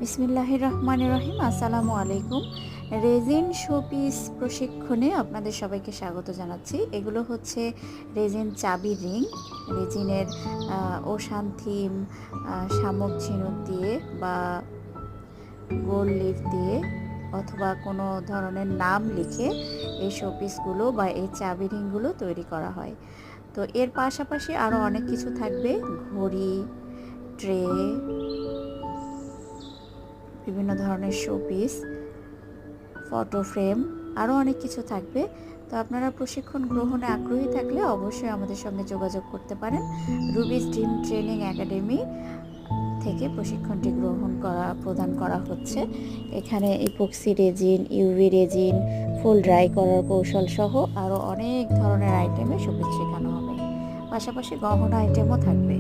বিসমিল্লাহির রহমানির রহিম। আসসালামু আলাইকুম। রেজিন শোপিস প্রশিক্ষণে আপনাদের সবাইকে স্বাগত জানাচ্ছি। এগুলো হচ্ছে রেজিন চাবি রিং, রেজিনের ওশান থিম, শামুক ঝিনুক দিয়ে বা গোল্ড লিফ দিয়ে অথবা কোনো ধরনের নাম লিখে এই শোপিসগুলো বা এই চাবি রিংগুলো তৈরি করা হয়। তো এর পাশাপাশি আরও অনেক কিছু থাকবে, ঘড়ি, ট্রে, বিভিন্ন ধরনের শোপিস, ফটো ফ্রেম, আরও অনেক কিছু থাকবে। তো আপনারা প্রশিক্ষণ গ্রহণে আগ্রহী থাকলে অবশ্যই আমাদের সঙ্গে যোগাযোগ করতে পারেন। রুবিস ড্রিম ট্রেনিং একাডেমি থেকে প্রশিক্ষণটি প্রদান করা হচ্ছে। এখানে ইপক্সি রেজিন, ইউভি রেজিন, ফুল ড্রাই করার কৌশল সহ আরও অনেক ধরনের আইটেমে শোপিস শেখানো হবে। পাশাপাশি গহনা আইটেমও থাকবে।